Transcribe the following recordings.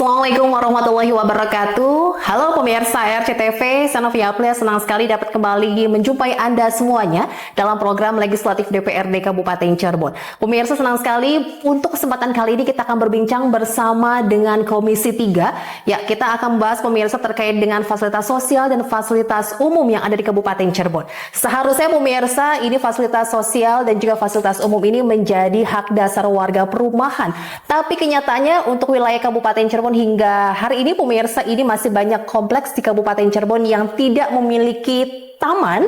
Assalamualaikum warahmatullahi wabarakatuh. Halo pemirsa RCTV, saya Novia Aplia, senang sekali dapat kembali menjumpai Anda semuanya dalam program legislatif DPRD Kabupaten Cirebon. Pemirsa, senang sekali untuk kesempatan kali ini kita akan berbincang bersama dengan Komisi 3. Ya, kita akan membahas pemirsa terkait dengan fasilitas sosial dan fasilitas umum yang ada di Kabupaten Cirebon. Seharusnya pemirsa, ini fasilitas sosial dan juga fasilitas umum ini menjadi hak dasar warga perumahan. Tapi kenyataannya untuk wilayah Kabupaten Cirebon hingga hari ini pemirsa, ini masih banyak kompleks di Kabupaten Cirebon yang tidak memiliki taman,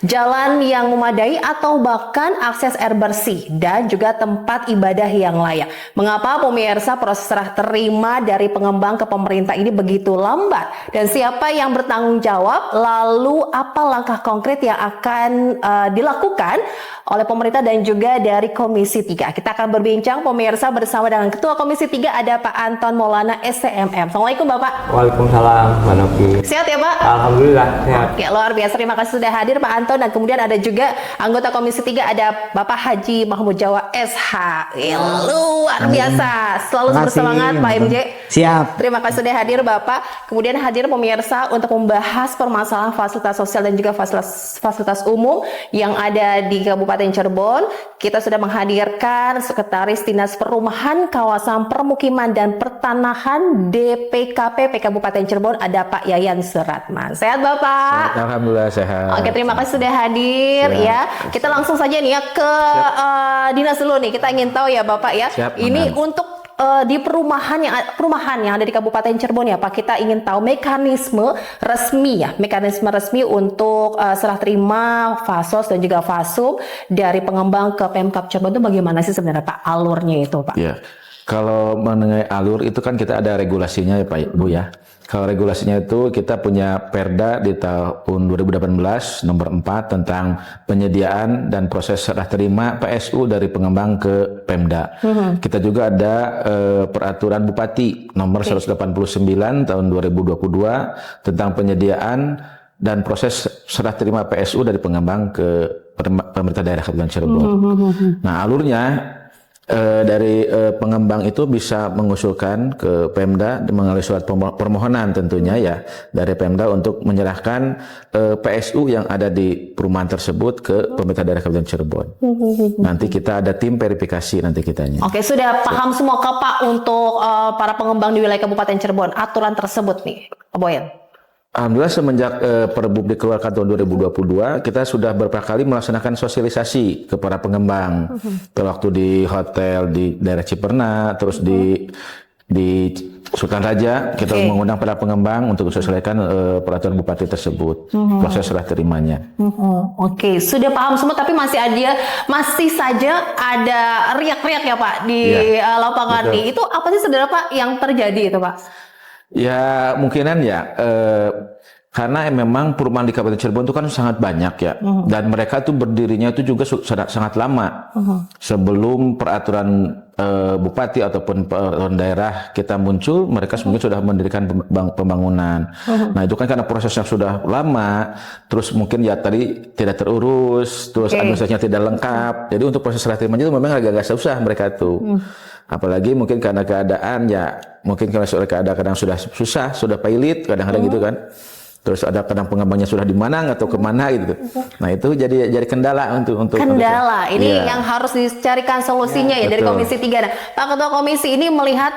jalan yang memadai atau bahkan akses air bersih dan juga tempat ibadah yang layak. Mengapa pemirsa proses serah terima dari pengembang ke pemerintah ini begitu lambat? Dan siapa yang bertanggung jawab? Lalu apa langkah konkret yang akan dilakukan oleh pemerintah dan juga dari Komisi 3? Kita akan berbincang pemirsa bersama dengan Ketua Komisi 3 ada Pak Anton Maulana SCMM. Assalamualaikum Bapak. Waalaikumsalam Mbak Novi. Sehat ya Pak? Alhamdulillah sehat. Oke, luar biasa. Terima kasih sudah hadir Pak Anton, dan kemudian ada juga anggota Komisi 3 ada Bapak Haji Mahmud Jawa SH. Luar biasa. Selalu bersemangat Pak MJ. Siap. Terima kasih sudah hadir Bapak. Kemudian hadir pemirsa untuk membahas permasalahan fasilitas sosial dan juga fasilitas umum yang ada di Kabupaten Cirebon. Kita sudah menghadirkan Sekretaris Dinas Perumahan, Kawasan Permukiman dan Pertanahan DPKP Kabupaten Cirebon, ada Pak Yayan Suratman. Sehat Bapak? Sehat, alhamdulillah sehat. Oke, terima kasih sudah hadir. Siap. Ya. Kita langsung saja nih ya ke dinas dulu nih. Kita ingin tahu ya Bapak ya. Siap, ini benar. untuk di perumahan yang ada di Kabupaten Cirebon ya Pak, kita ingin tahu mekanisme resmi untuk serah terima Fasos dan juga Fasum dari pengembang ke Pemkab Cirebon itu bagaimana sih sebenarnya Pak alurnya itu Pak? Ya, kalau mengenai alur itu kan kita ada regulasinya ya Pak Bu ya. Kalau regulasinya itu kita punya Perda di tahun 2018 nomor 4 tentang penyediaan dan proses serah terima PSU dari pengembang ke Pemda. Kita juga ada peraturan Bupati nomor 189 tahun 2022 tentang penyediaan dan proses serah terima PSU dari pengembang ke pemerintah daerah Kabupaten Cirebon. Nah, alurnya dari pengembang itu bisa mengusulkan ke Pemda melalui surat permohonan tentunya ya dari Pemda untuk menyerahkan PSU yang ada di perumahan tersebut ke pemerintah daerah Kabupaten Cirebon. Nanti kita ada tim verifikasi nanti kitanya. Oke, sudah paham semua Pak untuk para pengembang di wilayah Kabupaten Cirebon aturan tersebut nih, Pak Boyan? Alhamdulillah semenjak Perbup dikeluarkan tahun 2022, kita sudah beberapa kali melaksanakan sosialisasi ke para pengembang. Waktu di hotel di daerah Ciperna, terus di Sultan Raja, kita mengundang para pengembang untuk menyesuaikan peraturan Bupati tersebut, proses serah terimanya. Oke, sudah paham semua, tapi masih saja ada riak-riak ya Pak di lapangan nih. Itu apa sih sebenarnya Pak yang terjadi itu Pak? Ya mungkinan ya karena memang perumahan di Kabupaten Cirebon itu kan sangat banyak ya, dan mereka tuh berdirinya itu juga sangat lama sebelum peraturan bupati ataupun peraturan daerah kita muncul, mereka mungkin sudah mendirikan pembangunan. Nah itu kan karena prosesnya sudah lama, terus mungkin ya tadi tidak terurus, terus administrasinya tidak lengkap, jadi untuk proses serah terimanya itu memang agak susah mereka tuh. Apalagi mungkin karena keadaan ya, mungkin karena keadaan kadang sudah susah, sudah pailit kadang-kadang gitu kan. Terus ada kadang pengembangnya sudah di mana atau kemana gitu. Nah itu jadi kendala untuk kendala ini yang harus dicarikan solusinya ya dari Komisi 3. Nah, Pak Ketua Komisi ini melihat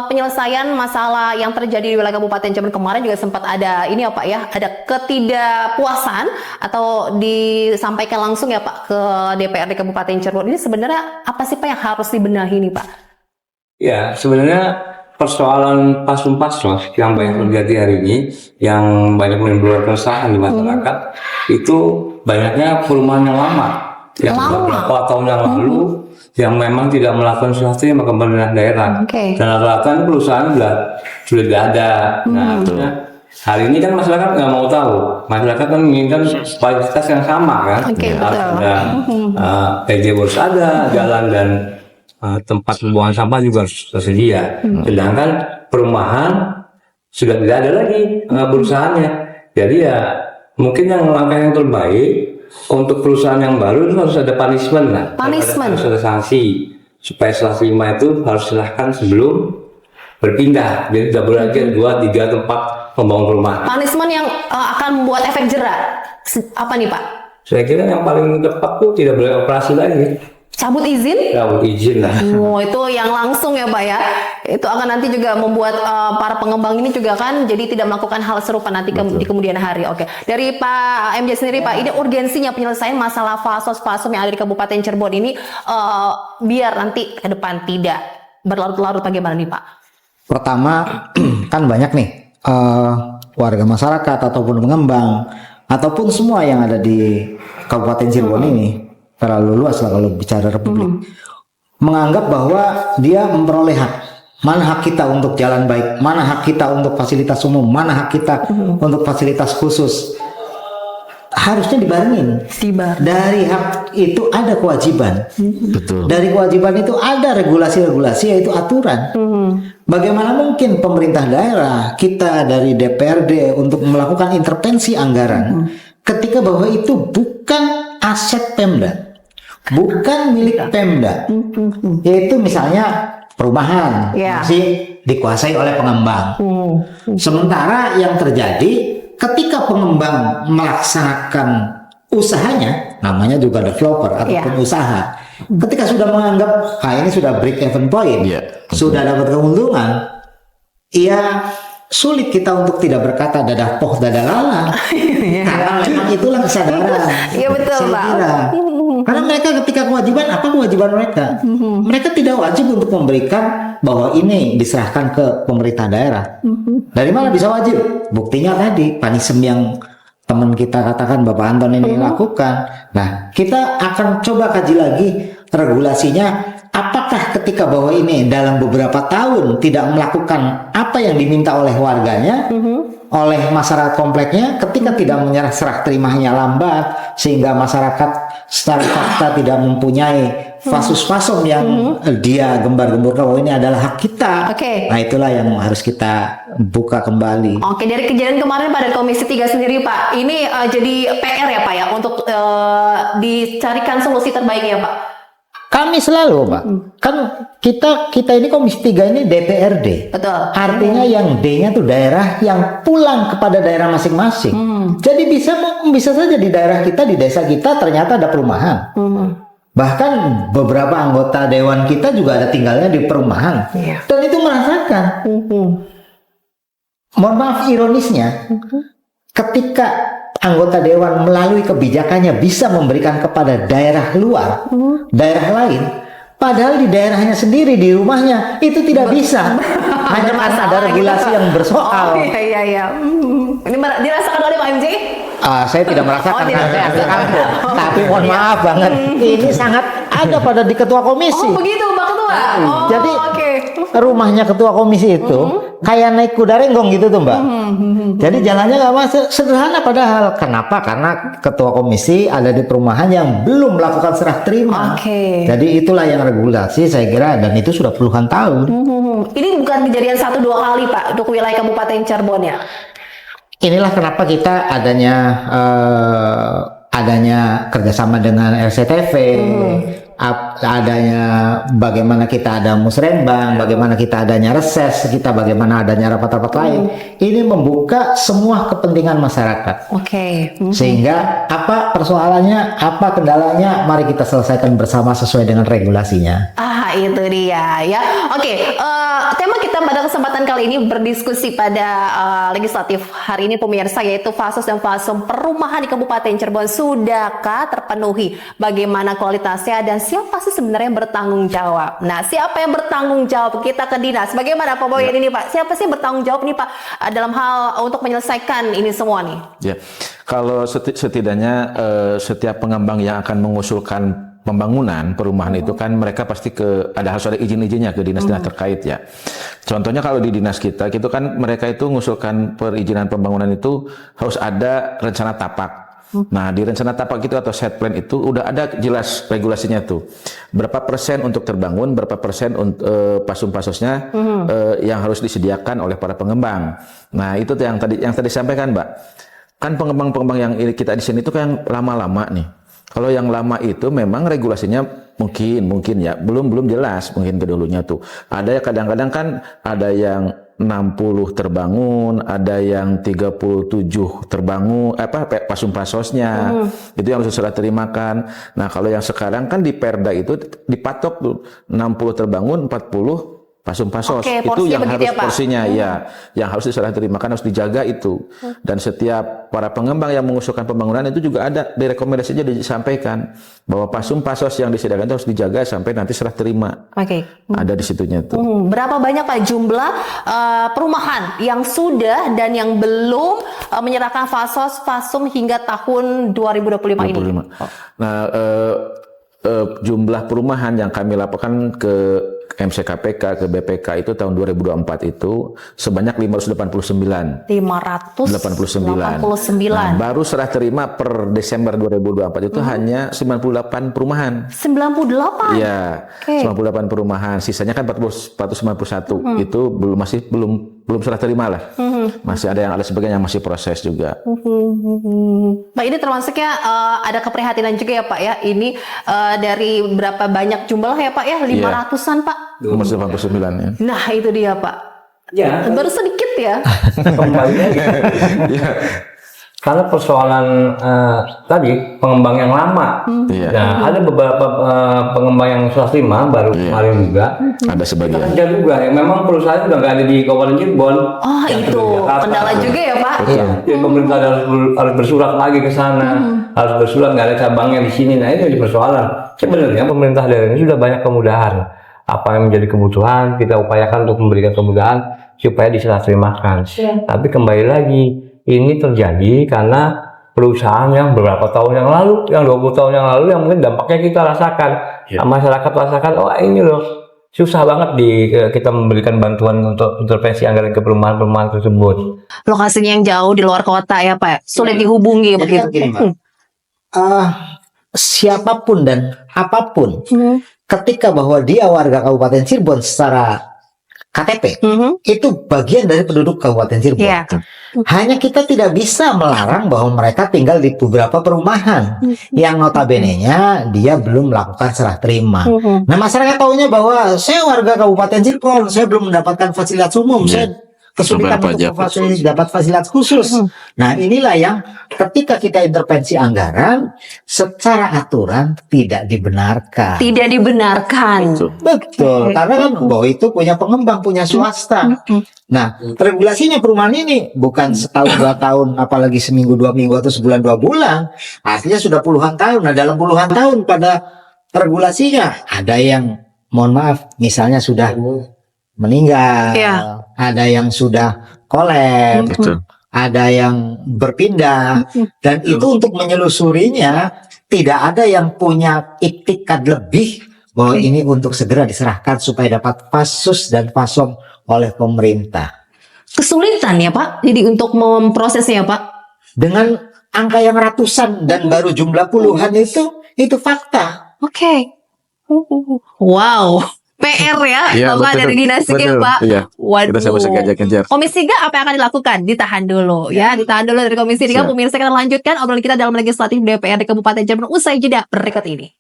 penyelesaian masalah yang terjadi di wilayah Kabupaten Cirebon kemarin juga sempat ada ini ya Pak ya, ada ketidakpuasan atau disampaikan langsung ya Pak ke DPRD Kabupaten Cirebon. Ini sebenarnya apa sih Pak yang harus dibenahi nih Pak? Ya, sebenarnya persoalan paslon yang banyak terjadi hari ini, yang banyak menimbulkan keresahan di masyarakat, itu banyaknya perumahan yang lama, yang beberapa tahun yang lalu, yang memang tidak melakukan sesuatu yang pemerintah daerah. Dan rata-rata perusahaan sudah tidak ada. Nah, hari ini kan masyarakat nggak mau tahu. Masyarakat kan menginginkan fasilitas yang sama kan. Harus ada PJ Bos ada, jalan dan tempat pembuangan sampah juga harus tersedia. Sedangkan perumahan sudah tidak ada lagi perusahaannya. Jadi ya mungkin yang langkah yang terbaik untuk perusahaan yang baru itu harus ada punishment lah. Harus ada sanksi supaya serah terima itu harus silahkan sebelum berpindah. Jadi tidak boleh lagi 2, 3 tempat membangun perumahan. Punishment yang akan membuat efek jerak apa nih Pak? Saya kira yang paling tepat tuh tidak boleh operasi lagi. Cabut izin? Cabut izin lah. Oh, itu yang langsung ya Pak ya. Itu akan nanti juga membuat para pengembang ini juga kan jadi tidak melakukan hal serupa nanti di kemudian hari. Oke. Dari Pak MJ sendiri Pak, ini urgensinya penyelesaian masalah fasos-fasom yang ada di Kabupaten Cirebon ini biar nanti ke depan tidak berlarut-larut, bagaimana nih Pak? Pertama, kan banyak nih warga masyarakat ataupun pengembang ataupun semua yang ada di Kabupaten Cirebon ini, terlalu luas lah kalau bicara Republik, menganggap bahwa dia memperoleh hak. Mana hak kita untuk jalan baik, mana hak kita untuk fasilitas umum, mana hak kita untuk fasilitas khusus. Harusnya dibarengin. Dari hak itu ada kewajiban. Betul. Dari kewajiban itu ada regulasi-regulasi, yaitu aturan. Bagaimana mungkin pemerintah daerah, kita dari DPRD untuk melakukan intervensi anggaran ketika bahwa itu bukan aset Pemda, bukan milik Pemda, yaitu misalnya perumahan masih dikuasai oleh pengembang. Sementara yang terjadi ketika pengembang melaksanakan usahanya, namanya juga developer ataupun usaha, ketika sudah menganggap ini sudah break even point, sudah dapat keuntungan, ya sulit kita untuk tidak berkata dadah poh dadah lala. Karena memang itulah kesadaran. Iya betul Pak. Karena mereka ketika kewajiban, apa kewajiban mereka? Mereka tidak wajib untuk memberikan bahwa ini diserahkan ke pemerintah daerah. Dari mana bisa wajib? Buktinya tadi panisem yang teman kita katakan Bapak Anton ini lakukan. Nah, kita akan coba kaji lagi regulasinya. Apakah ketika bahwa ini dalam beberapa tahun tidak melakukan apa yang diminta oleh warganya, oleh masyarakat kompleknya, ketika tidak menyerah serah terimanya lambat, sehingga masyarakat secara fakta tidak mempunyai fasus-fasum yang dia gembar-gemburkan bahwa ini adalah hak kita. Nah, itulah yang harus kita buka kembali. Oke, dari kejadian kemarin Pak dari Komisi 3 sendiri Pak, ini jadi PR ya Pak ya untuk dicarikan solusi terbaiknya Pak. Kami selalu Pak, kan kita ini Komisi 3 ini DPRD. Betul. Artinya yang D-nya tuh daerah yang pulang kepada daerah masing-masing. Jadi bisa saja di daerah kita, di desa kita ternyata ada perumahan. Bahkan beberapa anggota dewan kita juga ada tinggalnya di perumahan. Dan itu merasakan. Mohon maaf ironisnya, ketika anggota dewan melalui kebijakannya bisa memberikan kepada daerah luar, daerah lain, padahal di daerahnya sendiri, di rumahnya itu tidak bisa. Hanya karena ada regulasi yang bersoal. Iya. Ini dirasakan oleh Pak MJ? Saya tidak merasakan karena saya asli kampung. Tapi mohon maaf banget, ini sangat ada pada di ketua komisi. Oh begitu Pak Ketua. Jadi rumahnya ketua komisi itu kayak naik kuda renggong gitu tuh Mbak. Jadi jalannya nggak masuk, sederhana padahal. Kenapa? Karena ketua komisi ada di perumahan yang belum melakukan serah terima. Jadi itulah yang regulasi saya kira, dan itu sudah puluhan tahun. Ini bukan kejadian 1-2 kali Pak untuk wilayah Kabupaten Cirebon ya. Inilah kenapa kita adanya kerjasama dengan RCTV, adanya bagaimana kita ada musrenbang, bagaimana kita adanya reses, kita bagaimana adanya rapat-rapat lain. Ini membuka semua kepentingan masyarakat. Sehingga apa persoalannya, apa kendalanya, mari kita selesaikan bersama sesuai dengan regulasinya. Itu dia ya. Tema kita pada kesempatan kali ini berdiskusi pada legislatif hari ini pemirsa, yaitu fasos dan fasum perumahan di Kabupaten Cirebon sudahkah terpenuhi? Bagaimana kualitasnya dan siapa sih sebenarnya yang bertanggung jawab? Nah, siapa yang bertanggung jawab? Kita ke dinas. Bagaimana Pak Boyan ini Pak? Siapa sih yang bertanggung jawab nih Pak dalam hal untuk menyelesaikan ini semua nih? Ya, kalau setidaknya setiap pengembang yang akan mengusulkan pembangunan perumahan itu kan mereka pasti harus ada izin-izinnya ke dinas-dinas terkait ya. Contohnya kalau di dinas kita gitu kan mereka itu mengusulkan perizinan pembangunan itu harus ada rencana tapak. Nah, di rencana tapak itu atau set plan itu udah ada jelas regulasinya tuh. Berapa persen untuk terbangun, berapa persen untuk pasum-pasosnya yang harus disediakan oleh para pengembang. Nah, itu tuh yang tadi sampaikan, Mbak. Kan pengembang-pengembang yang kita di sini itu kan yang lama-lama nih. Kalau yang lama itu memang regulasinya Mungkin ya, belum jelas mungkin ke dulunya tuh. Ada kadang-kadang kan ada yang 60 terbangun, ada yang 37 terbangun, pasum-pasosnya. Itu yang harus serah terimakan. Nah, kalau yang sekarang kan di Perda itu dipatok tuh 60 terbangun, 40 pasum-pasos. Oke, Itu porsinya yang begitu harus ya, Pak? porsinya ya, yang harus diserah terimakan, harus dijaga itu. Dan setiap para pengembang yang mengusulkan pembangunan itu juga ada di rekomendasinya disampaikan bahwa pasum-pasos yang disediakan itu harus dijaga sampai nanti serah terima. Oke. Ada di situnya tuh. Berapa banyak Pak jumlah perumahan yang sudah dan yang belum menyerahkan fasos fasum hingga tahun 2025 ini? 25. Nah, jumlah perumahan yang kami laporkan ke MCKPK, ke BPK itu tahun 2024 itu sebanyak 589. 589. Nah, baru serah terima per Desember 2024 itu hanya 98 perumahan. 98? Iya, 98 perumahan. Sisanya kan 491. Itu belum serah terima lah. Masih ada sebagian yang masih proses juga. Pak, ini termasuknya ada keprihatinan juga ya Pak ya. Ini dari berapa banyak jumlah ya Pak ya? 500-an Pak. Nomor 99 ya. Nah, itu dia Pak. Ya, Baru sedikit ya. kembali lagi. Iya. Karena persoalan tadi pengembang yang lama. Iya. Nah, ada beberapa pengembang yang serah terima baru kemarin juga. Ada sebagian. Ada juga yang memang perusahaan udah nggak ada di Kabupaten Cirebon. Oh, yang itu ada di Jakarta. kendala juga ya Pak. Iya. Jadi pemerintah harus bersurat lagi ke sana, harus bersurat nggak ada cabangnya di sini. Nah, itu jadi persoalan. Sebenarnya pemerintah daerah ini sudah banyak kemudahan. Apa yang menjadi kebutuhan kita upayakan untuk memberikan kemudahan supaya diserah terimakan. Tapi kembali lagi, ini terjadi karena perusahaan yang beberapa tahun yang lalu, yang 20 tahun yang lalu, yang mungkin dampaknya kita rasakan, masyarakat rasakan, oh ini loh susah banget kita memberikan bantuan untuk intervensi anggaran ke perumahan-perumahan tersebut. Lokasinya yang jauh di luar kota ya Pak. Sulit dihubungi Jadi begitu. kan gini, Mbak. Siapapun dan apapun ketika bahwa dia warga Kabupaten Cirebon secara KTP itu bagian dari penduduk Kabupaten Cirebon. Iya. Hanya kita tidak bisa melarang bahwa mereka tinggal di beberapa perumahan yang notabene-nya dia belum melakukan serah terima. Nah, masyarakat taunya bahwa saya warga Kabupaten Cirebon, saya belum mendapatkan fasilitas umum, saya kesulitan untuk dapat fasilitas khusus. Nah, inilah yang ketika kita intervensi anggaran secara aturan tidak dibenarkan. Tidak dibenarkan. Betul, karena kan bahwa itu punya pengembang, punya swasta. Nah, regulasinya perumahan ini bukan setahun 2 tahun, apalagi seminggu 2 minggu atau sebulan 2 bulan. Artinya sudah puluhan tahun. Nah, dalam puluhan tahun pada regulasinya ada yang, mohon maaf, misalnya sudah meninggal, ada yang sudah kolab, ada yang berpindah, dan itu untuk menyelusurinya tidak ada yang punya iktikat lebih bahwa ini untuk segera diserahkan supaya dapat fasus dan fasom oleh pemerintah. Kesulitan ya Pak, jadi untuk memprosesnya Pak. Dengan angka yang ratusan dan baru jumlah puluhan itu fakta. Oke. Wow. PR ya, Iya, Bapak betul. dari dinas ini Betul. Pak. Iya. Waduh. Kita sama-sama kejar-kejar. Komisi 3 apa yang akan dilakukan? Ditahan dulu ya, ditahan dulu dari Komisi 3. Siap. Pemirsa, kita lanjutkan obrolan kita dalam legislatif DPRD Kabupaten Cirebon usai jeda berikut ini.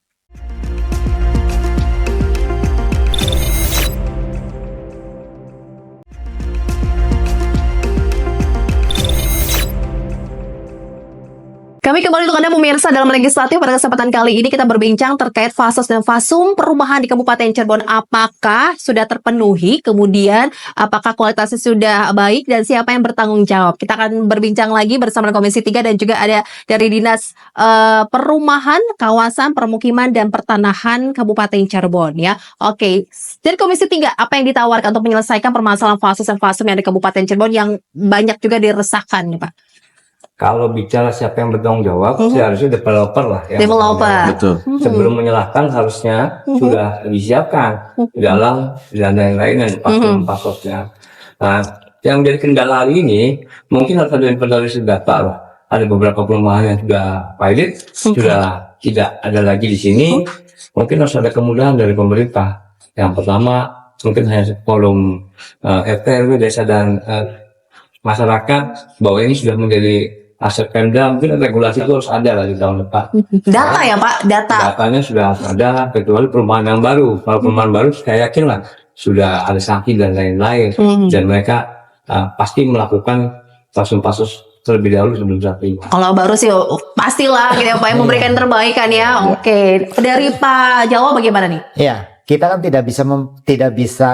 Kami kembali untuk Anda pemirsa dalam legislatif. Pada kesempatan kali ini kita berbincang terkait fasos dan fasum perumahan di Kabupaten Cirebon. Apakah sudah terpenuhi? Kemudian apakah kualitasnya sudah baik dan siapa yang bertanggung jawab? Kita akan berbincang lagi bersama Komisi 3 dan juga ada dari Dinas Perumahan, Kawasan, Permukiman dan Pertanahan Kabupaten Cirebon ya. Oke, dari Komisi 3 apa yang ditawarkan untuk menyelesaikan permasalahan fasos dan fasum yang ada di Kabupaten Cirebon yang banyak juga diresahkan nih Pak? Kalau bicara siapa yang bertanggung jawab, seharusnya developer lah. Yang Developer. Betul. Sebelum menyalahkan harusnya sudah disiapkan di dalam dana yang lain dan pasosnya. Nah, yang menjadi kendala hari ini mungkin harus ada inventarisasi data lah. Ada beberapa perumahan yang sudah pilot, sudah tidak ada lagi di sini. Mungkin harus ada kemudahan dari pemerintah. Yang pertama mungkin hanya forum RT, RW, desa dan masyarakat bahwa ini sudah menjadi aset Pemda, mungkin regulasi itu harus ada lah di tahun depan. Data ya Pak, data. Datanya sudah ada, kecuali perumahan yang baru. Kalau perumahan baru saya yakin lah sudah ada sanksi dan lain-lain, dan mereka pasti melakukan pasus-pasus terlebih dahulu sebelum saat ini. Kalau baru sih pastilah gitu ya Pak yang memberikan terbaik kan ya. Oke, dari Pak Jawa bagaimana nih? Ya, kita kan tidak bisa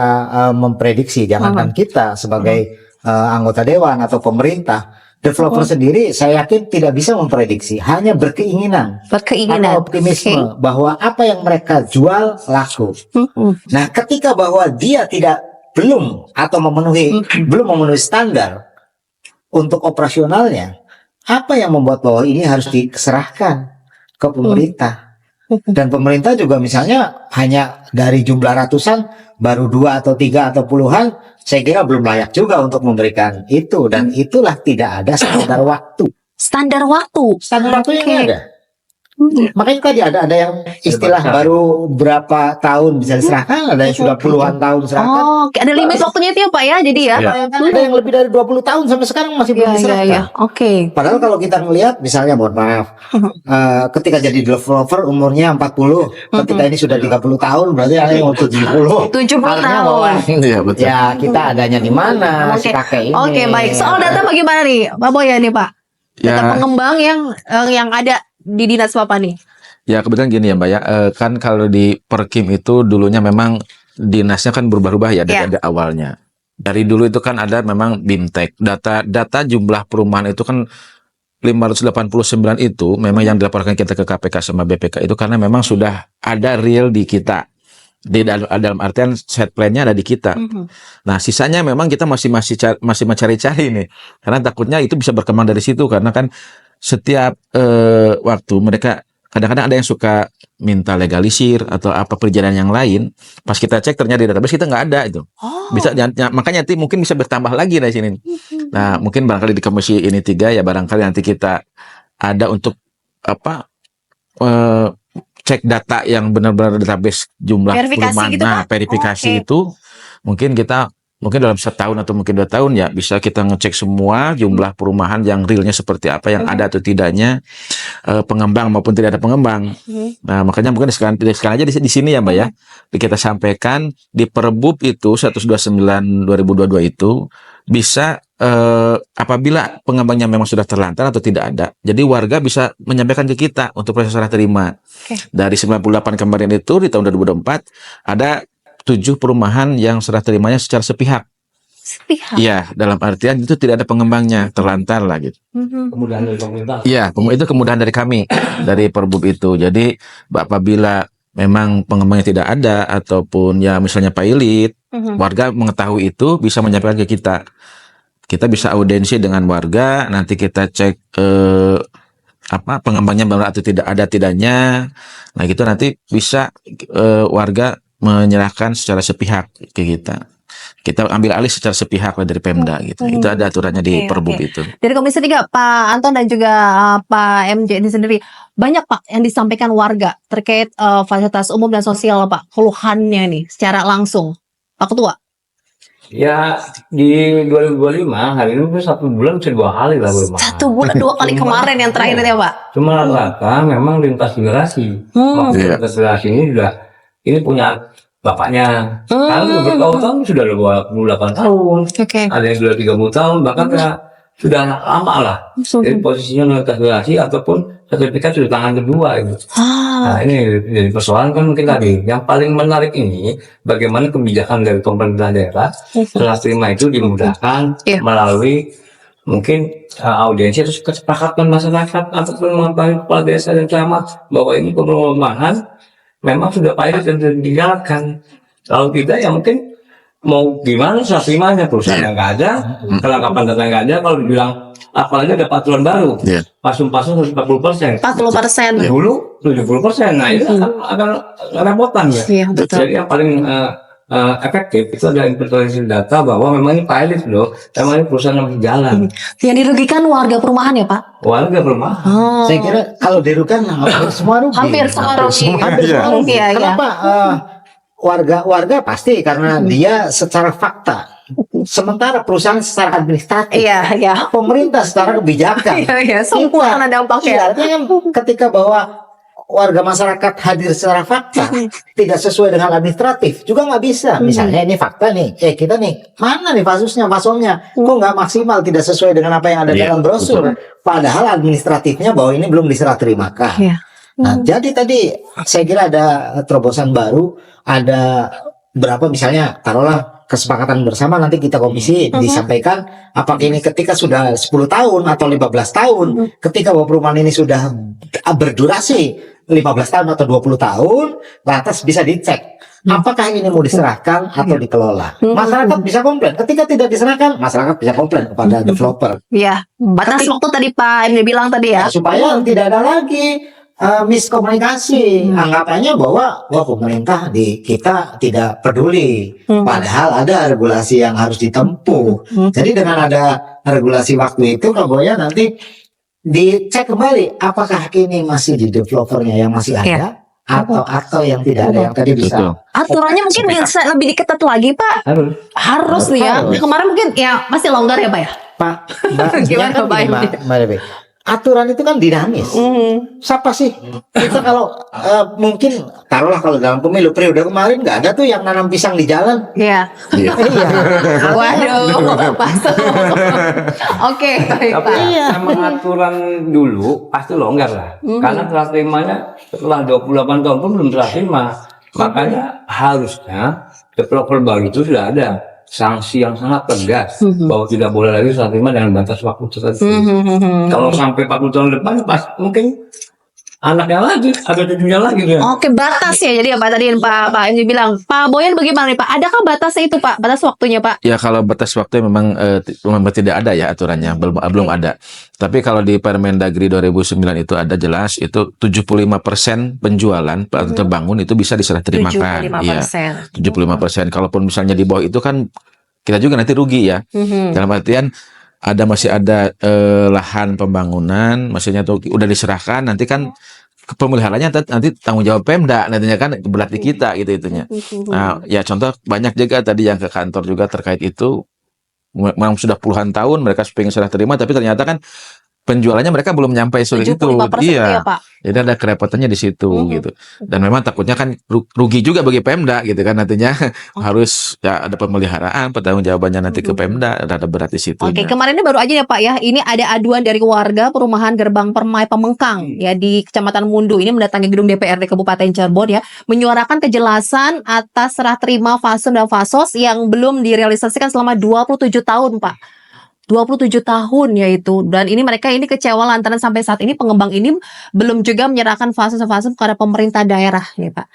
memprediksi, jangankan kita sebagai anggota dewan atau pemerintah, developer sendiri saya yakin tidak bisa memprediksi, hanya berkeinginan atau optimisme bahwa apa yang mereka jual laku. Nah, ketika bahwa dia belum memenuhi standar untuk operasionalnya, apa yang membuat bahwa ini harus diserahkan ke pemerintah? Dan pemerintah juga misalnya hanya dari jumlah ratusan baru 2 atau 3 atau puluhan, saya kira belum layak juga untuk memberikan itu, dan itulah tidak ada standar waktu. Standar waktu. Standar waktu yang ada. Makanya tadi ada yang istilah baru berapa tahun bisa diserahkan, ada yang sudah puluhan tahun diserahkan. Oh, ada limit waktunya itu ya Pak ya, jadi ya. Ada yang lebih dari 20 tahun sampai sekarang masih belum diserahkan. Oke. Padahal kalau kita ngelihat misalnya, mohon maaf, ketika jadi developer umurnya 40, ketika ini sudah 30 tahun, berarti ada yang 70. 70 Artinya tahun. bahwa, Iya betul. ya kita adanya di mana si kakek ini. Oke, baik. Soal data bagaimana nih, Pak Boy ya nih Pak? Data Ya. pengembang yang ada di dinas Bapak nih. Ya kebetulan gini ya Mbak ya, kan kalau di Perkim itu dulunya memang dinasnya kan berubah-ubah ya dari awalnya. Dari dulu itu kan ada memang BIMTEK, data jumlah perumahan itu kan 589 itu memang yang dilaporkan kita ke KPK sama BPK itu karena memang sudah ada real di kita. Dalam artian set plan-nya ada di kita. Nah, sisanya memang kita masih mencari-cari nih. Karena takutnya itu bisa berkembang dari situ karena kan setiap waktu mereka kadang-kadang ada yang suka minta legalisir atau apa perjalanan yang lain. Pas kita cek ternyata di database kita nggak ada itu. Bisa makanya nanti mungkin bisa bertambah lagi dari sini. Nah, mungkin barangkali di komisi ini 3 ya barangkali nanti kita ada untuk apa cek data yang benar-benar database jumlah Verifikasi perumahan. gitu, Nah, Pak? verifikasi Oke. itu mungkin dalam setahun atau mungkin 2 tahun ya bisa kita ngecek semua jumlah perumahan yang realnya seperti apa, yang ada atau tidaknya, pengembang maupun tidak ada pengembang. Nah, makanya mungkin sekarang aja di sini ya Mbak ya, kita sampaikan di Perbub itu 129/2022 itu bisa apabila pengembangnya memang sudah terlantar atau tidak ada. Jadi warga bisa menyampaikan ke kita untuk proses serah terima. Dari 98 kemarin itu di tahun 2024 ada 7 perumahan yang serah terimanya secara sepihak. Sepihak. Iya, dalam artian itu tidak ada pengembangnya, terlantar lah gitu. Kemudahan dari pemerintah. Iya, itu kemudahan dari kami, dari Perbub itu. Jadi apabila memang pengembangnya tidak ada ataupun ya misalnya pilot, warga mengetahui itu bisa menyampaikan ke kita. Kita bisa audiensi dengan warga, nanti kita cek pengembangnya benar atau tidak ada tidaknya. Nah, gitu nanti bisa warga menyerahkan secara sepihak ke kita. Kita ambil alih secara sepihak dari Pemda gitu. Itu ada aturannya di Perbub itu. Dari Komisi 3, Pak Anton dan juga Pak MJ ini sendiri, banyak Pak yang disampaikan warga terkait fasilitas umum dan sosial Pak, keluhannya nih secara langsung. Pak Ketua. Ya di 2025 hari ini 1 bulan bisa 2 kali lah bermain. 1 bulan 2 kali kemarin yang terakhir ya Pak. Cuma rata memang lintas generasi. Maksudnya lintas generasi ini ini punya bapaknya. Kalau bertahun-tahun sudah 28 tahun. Ada yang sudah 30 tahun, bahkan sudah lama lah. Jadi posisinya lintas generasi ataupun sertifikat sudah tangan kedua itu. Nah, ini jadi persoalan kan mungkin tadi. Yang paling menarik ini bagaimana kebijakan dari pemerintah daerah serah terima itu dimudahkan melalui mungkin audiensi atau kesepakatan masyarakat ataupun mengetahui kepala desa dan camat bahwa ini perumahan memang sudah pilot dan sudah dijalankan. Kalau tidak ya mungkin mau gimana serah terimanya, perusahaan yang nggak ada, kelengkapan data nggak ada. Kalau dibilang apalagi ada peraturan baru, pasung-pasung 40%. 40%. Dulu 70%. Nah itu akan repotan ya. Iya, betul. Jadi yang paling efektif itu adalah implementasi data bahwa memang ini pilot loh, memang ini perusahaan yang berjalan. Yang dirugikan warga perumahan ya Pak? Warga perumahan. Saya kira kalau dirugikan hampir semua rugi. Hampir semua rugi. Hampir semua rugi. Iya, iya. Kenapa? Warga pasti karena dia secara fakta Sementara perusahaan secara administratif, Iya, iya. pemerintah secara kebijakan. Iya, iya, semua kena dampaknya. Iya, artinya kan ketika bahwa warga masyarakat hadir secara fakta tidak sesuai dengan administratif juga nggak bisa. Misalnya ini fakta nih, kita nih mana nih fasumnya kok nggak maksimal, tidak sesuai dengan apa yang ada dalam brosur. Padahal administratifnya bahwa ini belum diserah terimakan. Iya. Nah, jadi tadi saya kira ada terobosan baru, ada berapa misalnya taruhlah kesepakatan bersama nanti kita komisi disampaikan apakah ini ketika sudah 10 tahun atau 15 tahun, ketika bahwa perumahan ini sudah berdurasi 15 tahun atau 20 tahun, lantas bisa dicek apakah ini mau diserahkan atau dikelola. Masyarakat bisa komplain. Ketika tidak diserahkan, masyarakat bisa komplain kepada developer. Iya, batas waktu tadi Pak Emil bilang tadi ya. Supaya tidak ada lagi miskomunikasi. Anggapannya bahwa pemerintah di kita tidak peduli. Padahal ada regulasi yang harus ditempuh. Jadi dengan ada regulasi waktu itu, Kaboya nanti dicek kembali apakah ini masih di developernya yang masih ada atau yang tidak ada yang tadi bisa. Aturannya mungkin bisa lebih diketat lagi Pak. Harus nih ya. Kemarin mungkin ya masih longgar ya Pak ya. Pak, Mbak, Gimana, kan Pak? gini, Mbak Dewi. Aturan itu kan dinamis. Siapa sih? Kita kalau mungkin taruhlah kalau dalam pemilu periode kemarin nggak ada tuh yang nanam pisang di jalan. Iya. Iya. Waduh, pasal. Oke, baik Tapi Pak. memang aturan dulu pasti longgar lah. Karena serah terimanya setelah 28 tahun pun belum serah terima. Makanya harusnya developer baru itu sudah ada sanksi yang sangat tegas bahwa tidak boleh lagi serah terima dengan batas waktu tertentu. Kalau sampai 40 tahun depan pas mungkin anaknya lagi, ada cucunya lagi dia. Oke, batas ya. Jadi apa tadi Pak Emil bilang, Pak Boyan bagaimana nih Pak? Adakah batasnya itu Pak? Batas waktunya Pak? Ya kalau batas waktu memang tidak ada ya aturannya, belum ada. Tapi kalau di Permendagri 2009 itu ada jelas itu 75% penjualan atau terbangun itu bisa diserah terimakan. 75%. 75%. Kalaupun misalnya di bawah itu kan kita juga nanti rugi ya. Dalam artian masih ada lahan pembangunan, maksudnya tuh udah diserahkan, nanti kan pemeliharaannya nanti tanggung jawab Pemda, nantinya kan berarti kita gitu itunya. Nah, ya contoh banyak juga tadi yang ke kantor juga terkait itu, memang sudah puluhan tahun mereka pengen serah terima, tapi ternyata kan penjualannya mereka belum nyampe sulit itu. 75% Iya. ya, Pak. Jadi ada kerepotannya di situ gitu. Dan memang takutnya kan rugi juga bagi Pemda gitu kan, nantinya harus ya ada pemeliharaan, pertanggungjawabannya nanti ke Pemda, ada berat di situ. Oke, kemarin ini baru aja ya Pak ya, ini ada aduan dari warga perumahan Gerbang Permai Pemengkang ya di Kecamatan Mundu ini mendatangi gedung DPRD Kabupaten Cirebon ya, menyuarakan kejelasan atas serah terima fasum dan fasos yang belum direalisasikan selama 27 tahun Pak. 27 tahun yaitu, dan ini mereka ini kecewa lantaran sampai saat ini pengembang ini belum juga menyerahkan fasum kepada pemerintah daerah nih Pak.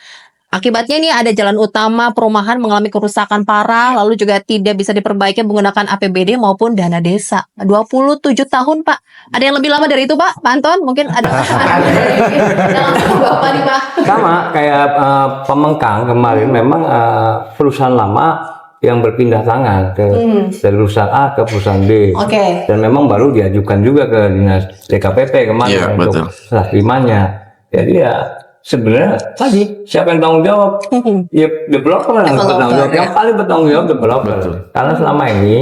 Akibatnya ini ada jalan utama perumahan mengalami kerusakan parah, lalu juga tidak bisa diperbaiki menggunakan APBD maupun dana desa. 27 tahun Pak. Ada yang lebih lama dari itu Pak? Pak Anton mungkin ada. Yang langsung Bapak nih Pak. Sama kayak Pemengkang kemarin memang perusahaan lama yang berpindah tangan dari perusahaan A ke perusahaan B. Oke. Dan memang baru diajukan juga ke dinas DKPP kemarin untuk serah terimanya. Jadi ya sebenarnya tadi siapa yang tanggung jawab? Ya developer yang bertanggung jawab. Yang paling bertanggung jawab developer. Karena selama ini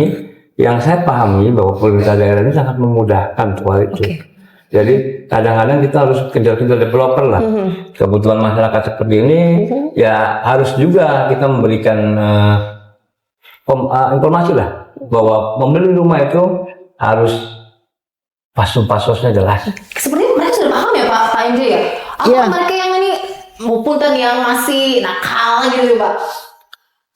yang saya pahami bahwa pemerintah daerah ini sangat memudahkan soal itu. Jadi kadang-kadang kita harus kejar-kejar developer lah. Kebutuhan masyarakat seperti ini ya harus juga kita memberikan informasi lah bahwa membeli rumah itu harus fasum-fasosnya jelas. Sebenarnya mereka sudah paham ya Pak Indri ya? Apa Iya. mereka yang ini muputan yang masih nakal gitu Pak?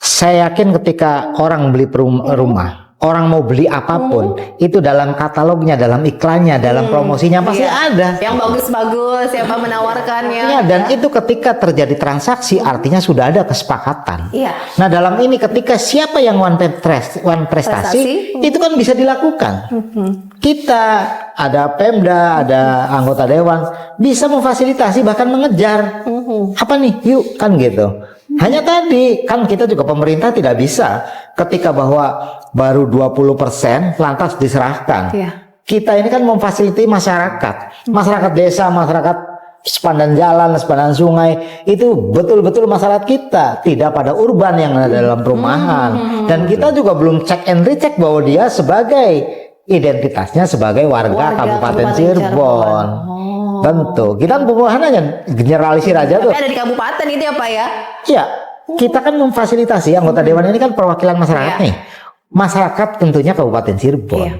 Saya yakin ketika orang beli rumah, orang mau beli apapun, itu dalam katalognya, dalam iklannya, dalam promosinya pasti ada. Yang bagus-bagus, siapa menawarkannya. Iya, dan itu ketika terjadi transaksi artinya sudah ada kesepakatan. Iya. Nah, dalam ini ketika siapa yang one prestasi, Prestasi. itu kan bisa dilakukan. Kita ada Pemda, ada anggota dewan bisa memfasilitasi bahkan mengejar. Apa nih? Yuk, kan gitu. Hanya tadi kan kita juga pemerintah tidak bisa ketika bahwa baru 20% lantas diserahkan. Iya. Kita ini kan memfasilitasi masyarakat desa, masyarakat sepandan jalan, sepandan sungai itu betul-betul masyarakat kita, tidak pada urban yang ada dalam perumahan. Dan kita juga belum cek and recheck bahwa dia sebagai identitasnya sebagai warga Kabupaten Cirebon. Tentu, kita perumahan hanya generalisir aja tuh. Tapi ada di kabupaten itu ya Pak ya? Iya, kita kan memfasilitasi anggota dewan ini kan perwakilan masyarakat nih. Masyarakat tentunya Kabupaten Cirebon. Iya.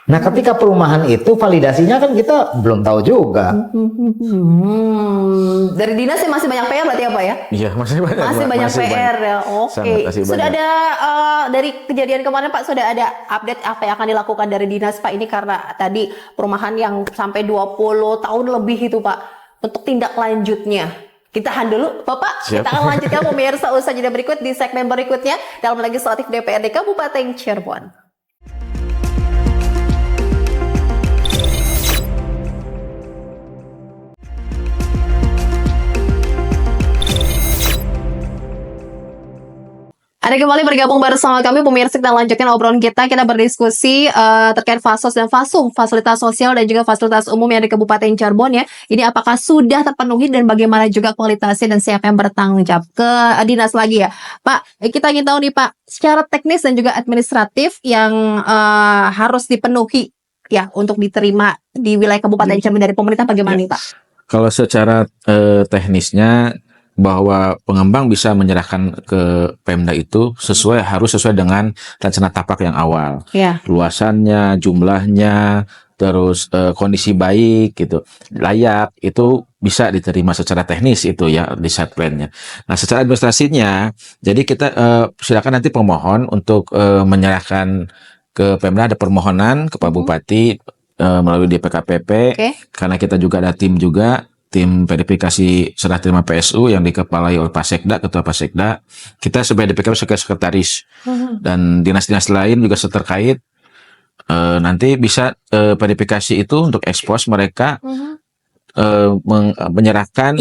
Nah, ketika perumahan itu validasinya kan kita belum tahu juga. Dari dinas sih masih banyak PR berarti ya Pak ya? Iya, masih banyak. Masih banyak PR ya. Oke. Sangat, masih Sudah banyak. ada dari kejadian kemarin Pak, sudah ada update apa yang akan dilakukan dari dinas Pak ini, karena tadi perumahan yang sampai 20 tahun lebih itu Pak, untuk tindak lanjutnya. Kita tahan dulu Bapak. Siap. Kita akan lanjutkan pemirsa usaha jeda berikut di segmen berikutnya dalam Legislatif DPRD Kabupaten Cirebon. Ada kembali bergabung bersama kami pemirsa, kita lanjutkan obrolan kita. Kita berdiskusi terkait Fasos dan Fasum, fasilitas sosial dan juga fasilitas umum yang di Kabupaten Cirebon ya. Ini apakah sudah terpenuhi dan bagaimana juga kualitasnya dan siapa yang bertanggung jawab? Ke dinas lagi ya, Pak. Kita ingin tahu nih Pak, secara teknis dan juga administratif yang harus dipenuhi ya untuk diterima di wilayah Kabupaten Cirebon dari pemerintah bagaimana nih Pak? Kalau secara teknisnya, bahwa pengembang bisa menyerahkan ke Pemda itu harus sesuai dengan rencana tapak yang awal. Ya. Luasannya, jumlahnya, terus kondisi baik gitu, layak, itu bisa diterima secara teknis itu ya di site plan-nya. Nah, secara administrasinya, jadi kita silakan nanti pemohon untuk menyerahkan ke Pemda, ada permohonan ke Pak Bupati melalui DPKPP. Oke. Karena kita juga ada tim verifikasi serah terima PSU yang dikepalai oleh Pak Sekda, Ketua Pak Sekda. Kita sebagai DPKP sebagai sekretaris dan dinas-dinas lain juga terkait nanti bisa verifikasi itu untuk ekspos mereka menyerahkan